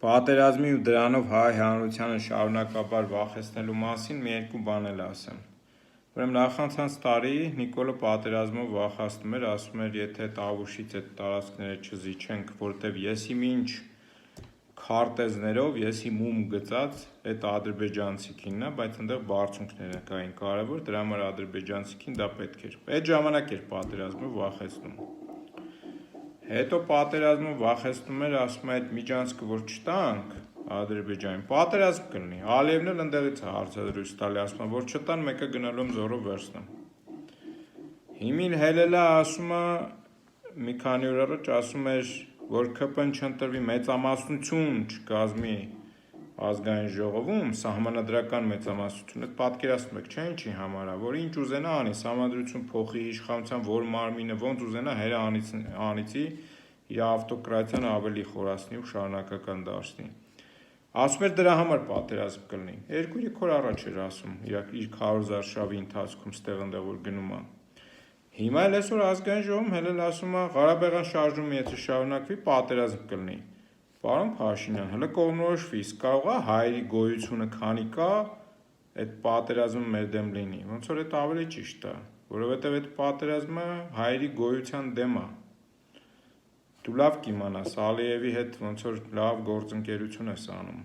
Պատերազմի ու դրանով հայ հանրությանը շարունակաբար վախեցնելու մասին մի երկու բան էլ ասեմ։ Ուրեմն նախանցած տարի Նիկոլը պատերազմով վախացնում էր, ասում էր, եթե Տավուշից այդ տարածքները չզիջենք, որտեվ ես իմ ինչ քարտեզներով, ես իմ գծած այդ ադրբեջանցիքինն է, բայց այնտեղ բարձունքները կային կարևոր, դրա համար ադրբեջանցիքին դա պետք էր։ Այդ ժամանակ էր պատերազմով վախեցնում։ Հետո պատերազմով վախեցնում էր, ասում է, այդ միջանցքը որ չտանք Ադրբեջանին, պատերազմ կլինի։ Ալիևն էլ ընդեղից է հարցազրույց տալի, ասում է, որ չտան, մեկը գնալու եմ զորով վերցնեմ։ Հիմին հելելա ասում է, մի քանի օր առաջ ասում էր, որ ԿՊ-ն չընտրվի, մեծամասնություն չկազմի ազգային ժողովում, սահմանադրական մեծամասնություն, այդ պատկերացնում եք, չէ՞ ինչի համար է, որ ինչ ուզենա անի, սահմանադրություն փոխի, իշխանության որ մարմինը ոնց ուզենա հերը անիցի, իր ավտոկրատիան ավելի խորացնի ու շարունակական դարձնի։ Ասում էր դրա համար պատերազմ կլինի։ 2-3 օր առաջ էր ասում, իր քարոզարշավի ընթացքում ստեղ ընդեղ որ գնում է։ Հիմա էլ այսօր ազգային ժողովում հելել ասում է Ղարաբաղյան շարժումը եթե շարունակվի պատերազմ կլինի։ Պարոն Փաշինյան, հələ կողմնորոշվի, իսկ կարող է հայերի գոյությունը քանի կա այդ պատերազմը մեր դեմ լինի։ Ոնց որ այդ ավելի ճիշտ է, որովհետև այդ պատերազմը հայերի գոյության դեմ է։ Դու լավ կիմանաս, Ալիևի հետ ոնց որ լավ գործընկերություն ես անում,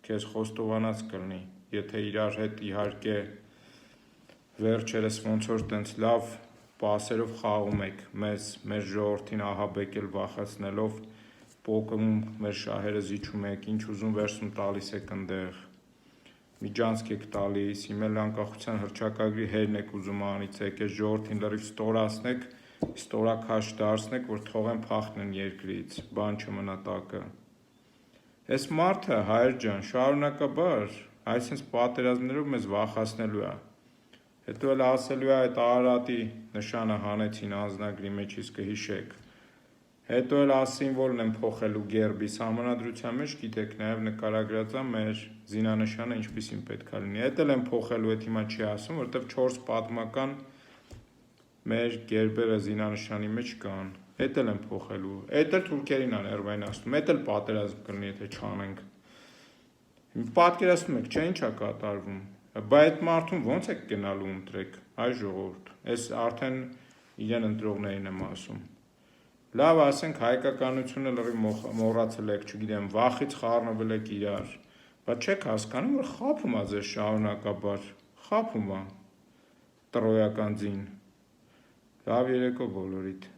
քեզ խոստովանած կլինի, եթե իրար հետ իհարկե վերջերս ոնց որ տենց լավ պասերով խաղում եք մեզ, մեր ժողովրդին ահաբեկել վախեցնելով, պոկում մեր շահերը զիջում եք, ինչ ուզում վերցնում տալիս եք ընդեղ, միջանցք եք տալիս, հիմա անկախության հռչակագրի հերն եք ուզում անիցեք, այս ժողովրդին լրիվ ստորացնեք, ստորաքաշ դարձնեք, որ թողեն փախնեն երկրից, բան չմնա տակը։ Այս մարդը հայր ջան, շարունակաբար այսպես պատերազմներով մեզ վախացնելու է։ Հետո էլ ասելու է այդ Արարատի նշանը հանեցին անձնագրի մեջ, իսկ հիշեք։ Հետո էլ ասին, որն են փոխելու գերբի սահմանադրության մեջ, գիտեք, նաև նկարագրած է մեր զինանշանը ինչպիսին պետք է լինի։ Էդ էլ են փոխելու, այդ հիմա չի ասում, որովհետև 4 պատմական մեր գերբերը զինանշանի մեջ կան, էդ էլ են փոխելու, էդ էլ թուրքերին է ներվային ասում, էդ էլ պատերազմ կլինի, եթե չանենք։ Պատկերացնում եք, չէ՞ ինչ է կատարվում։ Բա այդ մարդուն ո՞նց եք գնալու ընտրեք, հայ ժողովուրդ։ Այս արդեն իրեն ընտրողներին եմ ասում։ Լավ, ասենք հայկականությունը լրիվ մոռացել եք, չգիտեմ, վախից խառնվել եք իրար, բայց չեք հասկանում, որ խաբում է ձեզ շարունակաբար, խաբում է տրոյական ձին։ Լավ երեկո բոլորիդ։